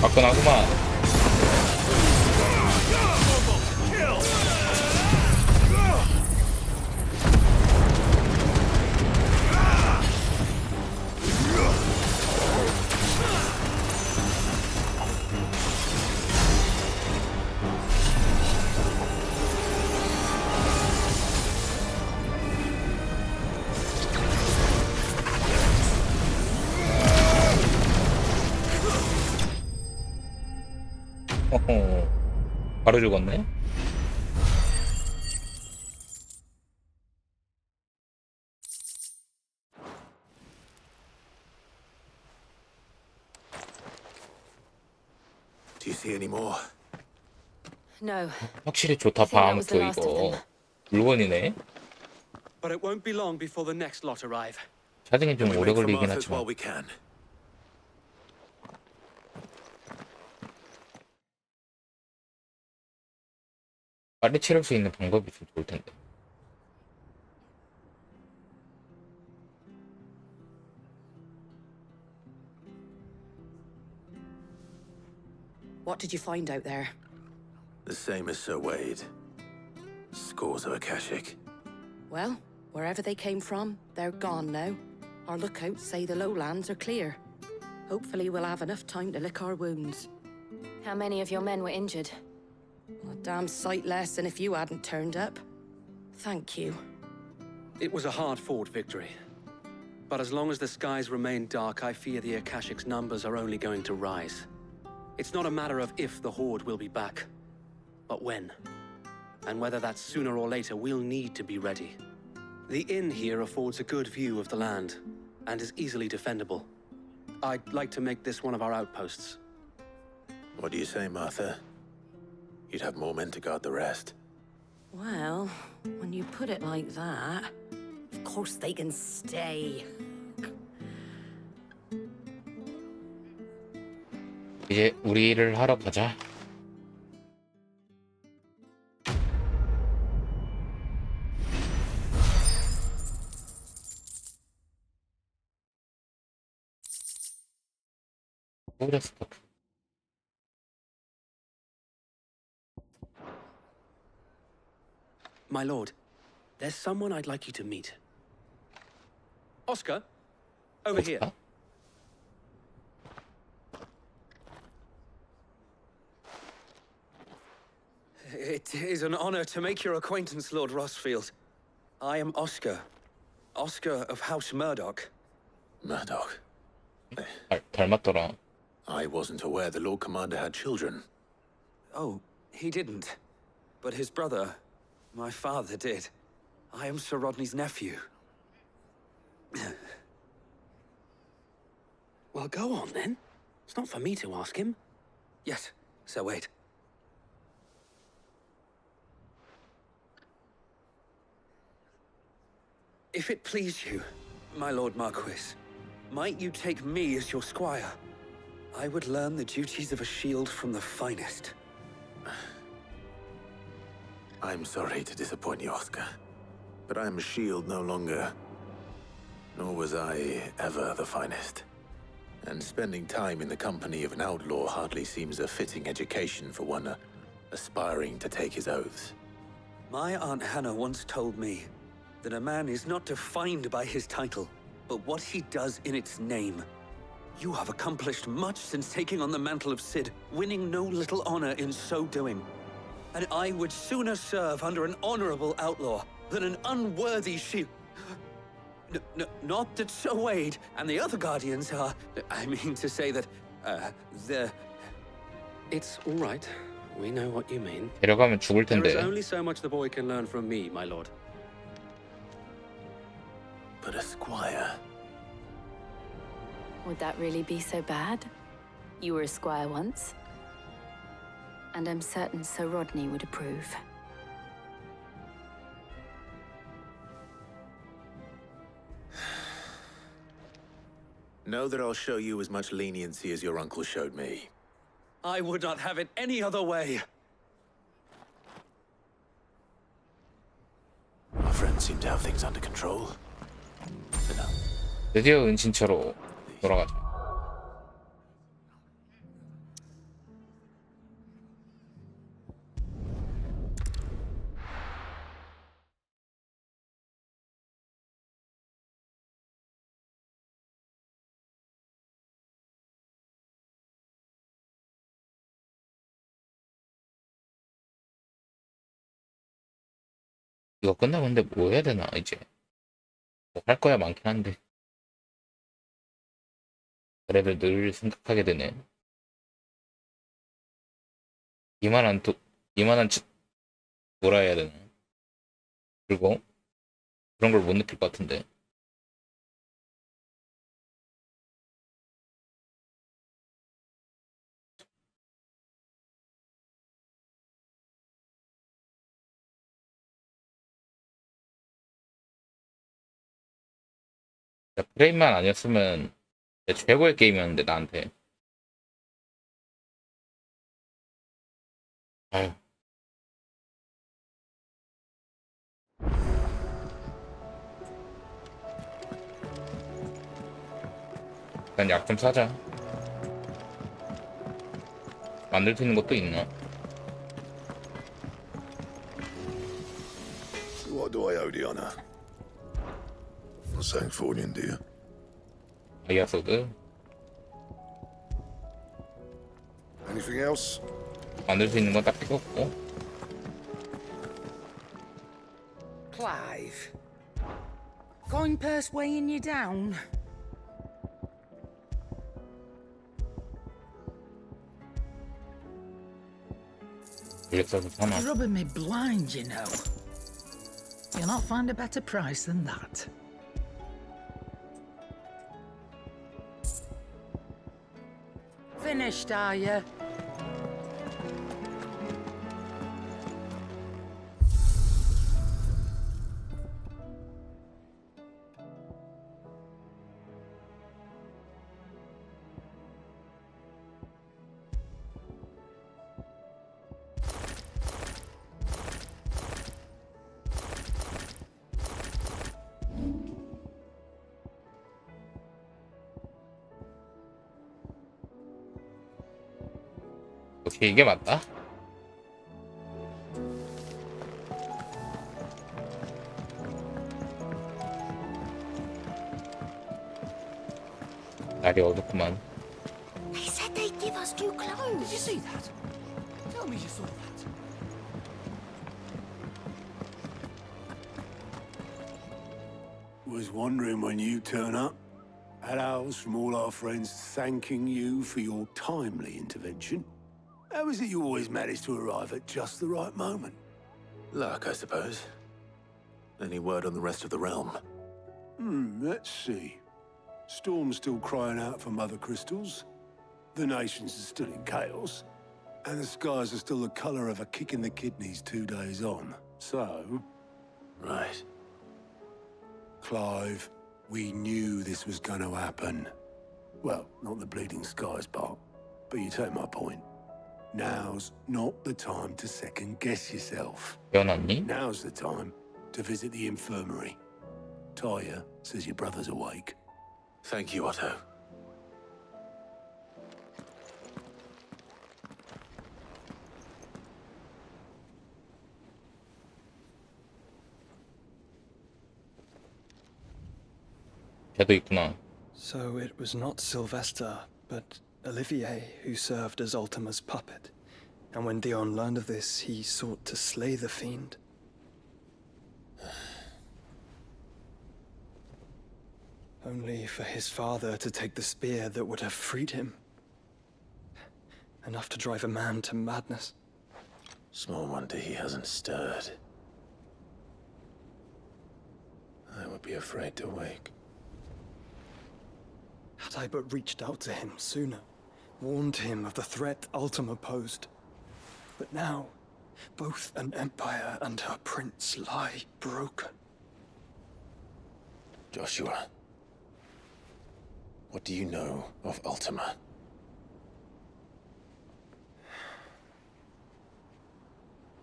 화끈하구만. 호호, 바로 죽었네? Do you see any more? No. 확실히 좋다. 방어도 이거 물건이네. But it won't be long before the next lot arrive. 차징이 좀 오래 걸리긴 하지만. 빨리 치를 수 있는 방법이 있으면 좋을 텐데. What did you find out there? The same as Sir Wade. Scores of Akashic. Well, wherever they came from, they're gone now. Our lookouts say the lowlands are clear. Hopefully we'll have enough time to lick our wounds. How many of your men were injured? A damn sight less than if you hadn't turned up. Thank you. It was a hard-fought victory. But as long as the skies remain dark, I fear the Akashic's numbers are only going to rise. It's not a matter of if the Horde will be back, but when. And whether that's sooner or later, we'll need to be ready. The inn here affords a good view of the land, and is easily defendable. I'd like to make this one of our outposts. What do you say, Martha? You'd have more men to guard the rest. Well, when you put it like that, of course they can stay. 이제 우리 일을 하러 가자. My lord, there's someone I'd like you to meet. Oscar, over here. It is an honor to make your acquaintance, Lord Rossfield. I am Oscar. Oscar of House Murdoch. Murdoch? 닮았더라. I wasn't aware the Lord Commander had children. Oh, he didn't. But his brother, my father, did. I am Sir Rodney's nephew. Well, go on, then. It's not for me to ask him. Yes, Sir Wade. If it please you, my Lord Marquis, might you take me as your squire? I would learn the duties of a shield from the finest. I'm sorry to disappoint you, Oscar, but I am a shield no longer. Nor was I ever the finest. and spending time in the company of an outlaw hardly seems a fitting education for one aspiring to take his oaths. My Aunt Hannah once told me that a man is not defined by his title, but what he does in its name. You have accomplished much since taking on the mantle of Cid, winning no little honor in so doing. And I would sooner serve under an honorable outlaw than an unworthy shield. Not that Sir Wade and the other Guardians are... I mean to say that, they're... It's all right. We know what you mean. 데려가면 죽을 There is 텐데. only so much the boy can learn from me, my lord. But a squire... Would that really be so bad? You were a squire once. And I'm certain Sir Rodney would approve. Know that I'll show you as much leniency as your uncle showed me. I would not have it any other way. Our friends seem to have things under control. So now, 드디어 은신처로 돌아가자. 이거 끝나고 근데 뭐 해야 되나 이제. 뭐 할 거야 많긴 한데. 그래도 늘 생각하게 되네. 이만한 돌아야 되나. 그리고 그런 걸 못 느낄 것 같은데. 프레임만 아니었으면 최고의 게임이었는데 나한테. 아유. 일단 약 좀 사자. 만들 수 있는 것도 있나? What do I owe the honor? Not saying fortune, do you? 다이아 소드. Anything else? 만들 수 있는 건 딱 필요 없고. Clive. Coin purse weighing you down? You're rubbing me blind, you know. You'll not find a better price than that. Finished, are you? 어떻게 이게 맞다? 날이 어둡구만. They said they'd give us new clothes. Did you see that? Tell me you saw that. Was wondering when you turn up. Hellos from all our friends thanking you for your timely intervention. How is it you always manage to arrive at just the right moment? luck, I suppose. Any word on the rest of the realm? Let's see. Storm's still crying out for mother crystals. The nations are still in chaos. And the skies are still the color of a kick in the kidneys 2 days on. So... Right. Clive, we knew this was going to happen. Well, not the bleeding skies part, but you take my point. Now's not the time to second-guess yourself. Now's the time to visit the infirmary. Tyre says your brother's awake. Thank you, Otto. 걔도 있구나. So it was not Sylvester, but Olivier who served as Ultima's puppet. And when Dion learned of this, he sought to slay the fiend. Only for his father to take the spear that would have freed him. Enough to drive a man to madness. Small wonder he hasn't stirred. I would be afraid to wake. Had I but reached out to him sooner, warned him of the threat Ultima posed. But now, both an empire and her prince lie broken. Joshua, what do you know of Ultima?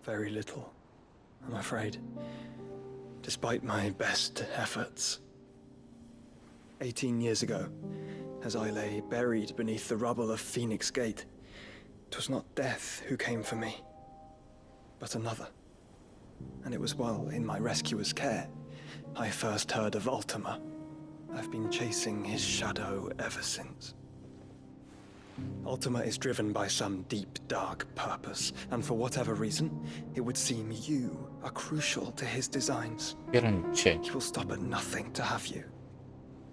Very little, I'm afraid. Despite my best efforts. 18 years ago, as I lay buried beneath the rubble of Phoenix Gate, 'twas not death who came for me, but another. And it was while in my rescuer's care, I first heard of Ultima. I've been chasing his shadow ever since. Ultima is driven by some deep, dark purpose, and for whatever reason, it would seem you are crucial to his designs. He will stop at nothing to have you,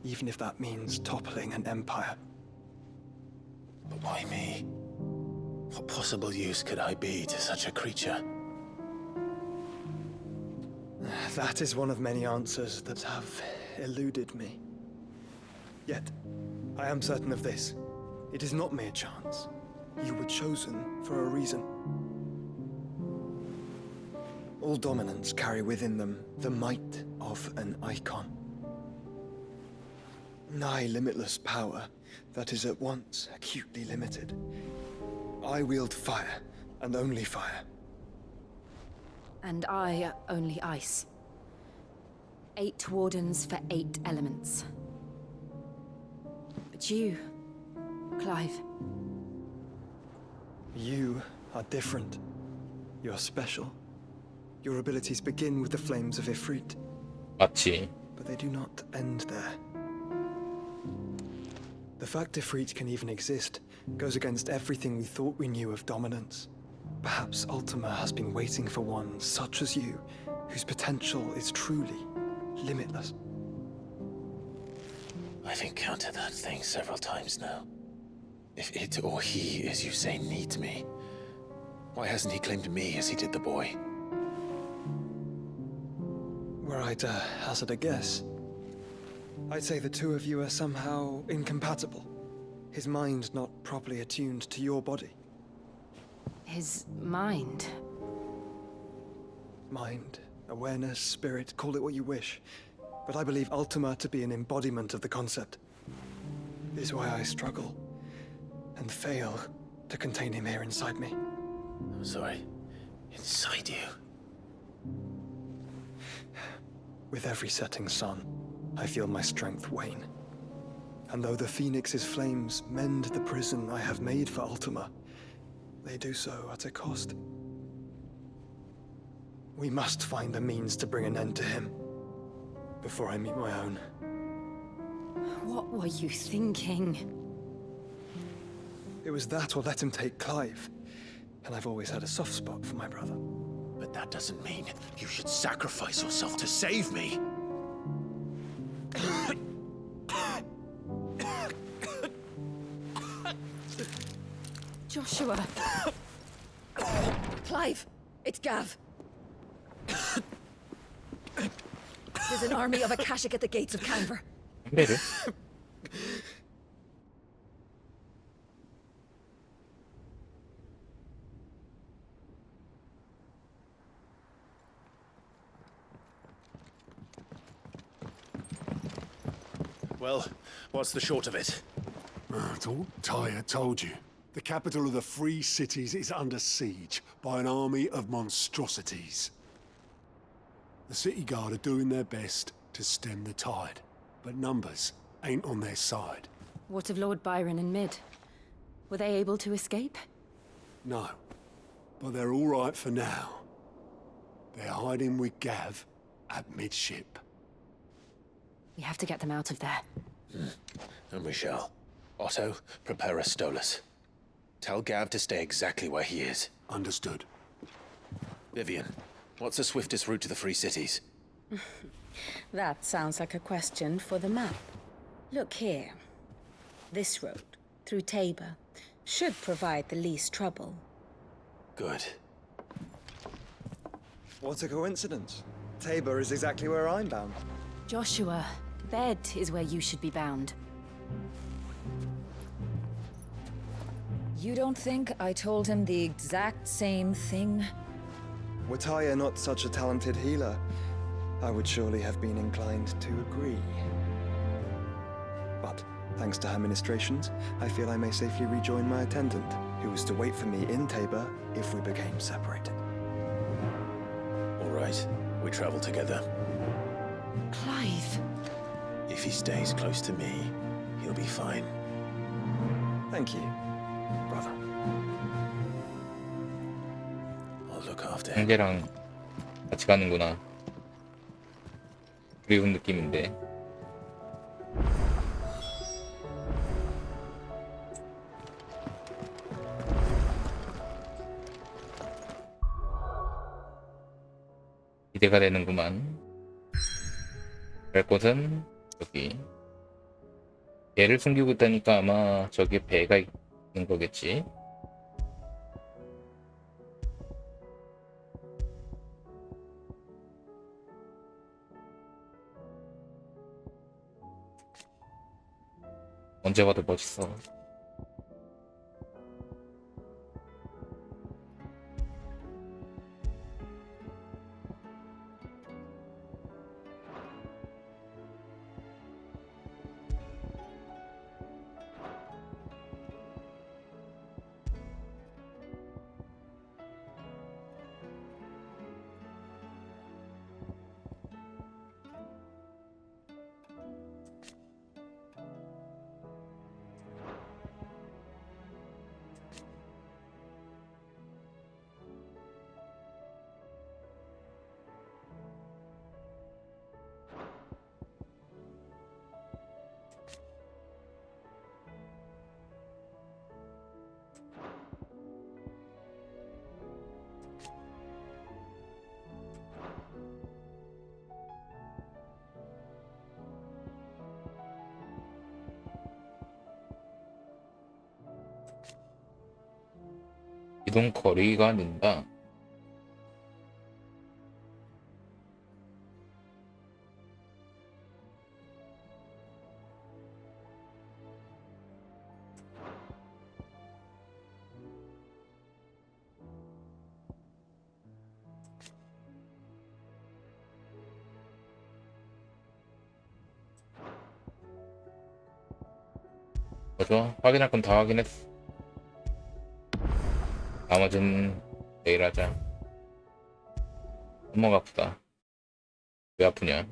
even if that means toppling an empire. But why me? What possible use could I be to such a creature? That is one of many answers that have eluded me. Yet, I am certain of this. It is not mere chance. You were chosen for a reason. All dominants carry within them the might of an icon. Nigh limitless power that is at once acutely limited. I wield fire, and only fire. And I only ice. 8 wardens for 8 elements. But you, Clive. You are different. You're special. Your abilities begin with the flames of Ifrit. 맞지. But they do not end there. The fact Ifrit can even exist goes against everything we thought we knew of dominance. Perhaps Ultima has been waiting for one such as you, whose potential is truly limitless. I've encountered that thing several times now. If it or he, as you say, needs me, why hasn't he claimed me as he did the boy? Were I to hazard a guess, I'd say the two of you are somehow incompatible. His mind not properly attuned to your body. His mind? Mind, awareness, spirit, call it what you wish. But I believe Ultima to be an embodiment of the concept. This is why I struggle and fail to contain him here inside me. I'm sorry. Inside you? With every setting sun, I feel my strength wane. And though the Phoenix's flames mend the prison I have made for Ultima, they do so at a cost. We must find a means to bring an end to him before I meet my own. What were you thinking? It was that or let him take Clive. And I've always had a soft spot for my brother. But that doesn't mean you should sacrifice yourself to save me. Joshua. Clive, it's Gav. There's an army of Akashic at the gates of Canver. Maybe. Well, what's the short of it? It's all Tyre told you. The capital of the Free Cities is under siege by an army of monstrosities. The city guard are doing their best to stem the tide, but numbers ain't on their side. What of Lord Byron and Mid? Were they able to escape? No, but they're all right for now. They're hiding with Gav at midship. We have to get them out of there. And we shall. Otto, prepare a Stolas. Tell Gav to stay exactly where he is. Understood. Vivian, what's the swiftest route to the Free Cities? That sounds like a question for the map. Look here. This road, through Tabor, should provide the least trouble. Good. What a coincidence. Tabor is exactly where I'm bound. Joshua, bed is where you should be bound. You don't think I told him the exact same thing? Were Tyre not such a talented healer, I would surely have been inclined to agree. But, thanks to her ministrations, I feel I may safely rejoin my attendant, who was to wait for me in Tabor if we became separated. All right, we travel together. Clive. If he stays close to me, he'll be fine. Thank you, brother. I'll look after him. 형제랑 같이 가는구나. 그리운 느낌인데. 기대가 되는구만. 갈 곳은 여기. 얘를 숨기고 있다니까 아마 저기 배가 있는 거겠지. 언제 봐도 멋있어. 이동 거리가 는다. 좋아. 확인할 건 다 확인했어. 나머지는 내일 하자. 손목 아프다. 왜 아프냐?